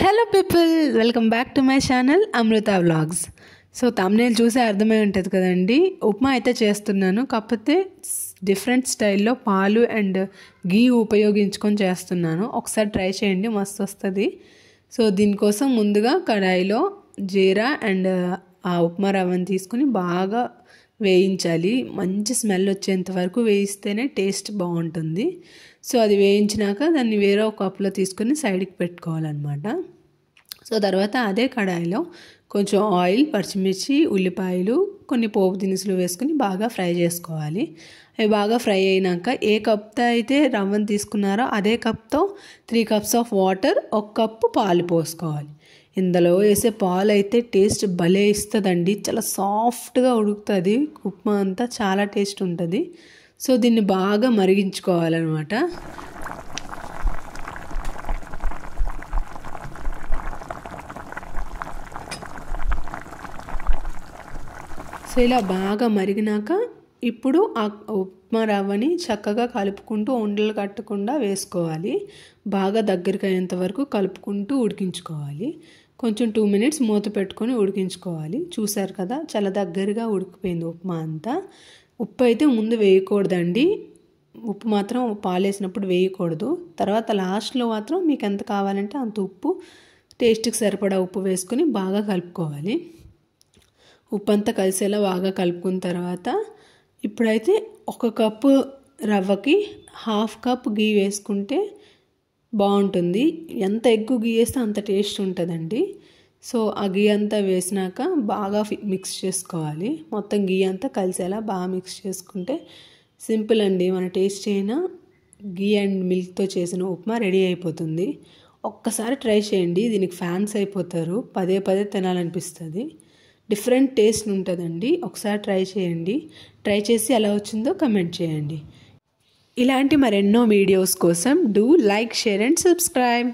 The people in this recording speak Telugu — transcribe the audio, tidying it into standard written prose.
Hello people, welcome back to my channel Amrita vlogs. So thumbnail చూసే అర్థమై ఉంటుంది కదండి. ఉప్మా అయితే చేస్తున్నాను, కాకపోతే డిఫరెంట్ స్టైల్లో పాలు అండ్ గీ ఉపయోగించుకొని చేస్తున్నాను. ఒకసారి ట్రై చేయండి, మస్తు వస్తుంది. సో దీనికోసం ముందుగా కడాయిలో జీరా అండ్ ఆ ఉప్మా రవ్వని తీసుకుని బాగా వేయించాలి. మంచి స్మెల్ వచ్చేంత వరకు వేయిస్తేనే టేస్ట్ బాగుంటుంది. సో అది వేయించినాక దాన్ని వేరే ఒక కప్లో తీసుకొని సైడ్కి పెట్టుకోవాలన్నమాట. సో తర్వాత అదే కడాయిలో కొంచెం ఆయిల్, పచ్చిమిర్చి, ఉల్లిపాయలు, కొన్ని పోపు దినుసులు వేసుకుని బాగా ఫ్రై చేసుకోవాలి. అవి బాగా ఫ్రై అయినాక ఏ కప్తో అయితే రవ్వను తీసుకున్నారో అదే కప్తో 3 cups ఆఫ్ వాటర్, 1 కప్పు పాలు పోసుకోవాలి. ఇందులో వేసే పాలు అయితే టేస్ట్ భలే ఇస్తుందండి. చాలా సాఫ్ట్గా ఉడుకుతుంది ఉప్మా అంతా, చాలా టేస్ట్ ఉంటుంది. సో దీన్ని బాగా మరిగించుకోవాలన్నమాట. సో ఇలా బాగా మరిగినాక ఇప్పుడు ఆ ఉప్మా రవ్వని చక్కగా కలుపుకుంటూ ఉండలు కట్టకుండా వేసుకోవాలి. బాగా దగ్గరికి అయ్యేంత వరకు కలుపుకుంటూ ఉడికించుకోవాలి. కొంచెం 2 minutes మూత పెట్టుకొని ఉడికించుకోవాలి. చూసారు కదా, చాలా దగ్గరగా ఉడికిపోయింది ఉప్మా అంతా. ఉప్పు అయితే ముందు వేయకూడదండి. ఉప్పు మాత్రం పాలేసినప్పుడు వేయకూడదు. తర్వాత లాస్ట్లో మాత్రం మీకు ఎంత కావాలంటే అంత ఉప్పు, టేస్ట్కి సరిపడా ఉప్పు వేసుకొని బాగా కలుపుకోవాలి. ఉప్పు అంతా కలిసేలా బాగా కలుపుకున్న తర్వాత ఇప్పుడైతే 1 కప్పు రవ్వకి 1/2 cup గీ వేసుకుంటే బాగుంటుంది. ఎంత ఎక్కువ గీ వేస్తే అంత టేస్ట్ ఉంటుందండి. సో ఆ గీ అంతా వేసినాక బాగా మిక్స్ చేసుకోవాలి. మొత్తం గీ అంతా కలిసేలా బాగా మిక్స్ చేసుకుంటే సింపుల్ అండి. మన టేస్ట్ అయిన గీ అండ్ మిల్క్తో చేసిన ఉప్మా రెడీ అయిపోతుంది. ఒక్కసారి ట్రై చేయండి, దీనికి ఫ్యాన్స్ అయిపోతారు. పదే పదే తినాలనిపిస్తుంది. డిఫరెంట్ టేస్ట్ ఉంటుందండి. ఒకసారి ట్రై చేయండి. ట్రై చేసి ఎలా వచ్చిందో కమెంట్ చేయండి. ఇలాంటి మరెన్నో వీడియోస్ కోసం do like, share and subscribe.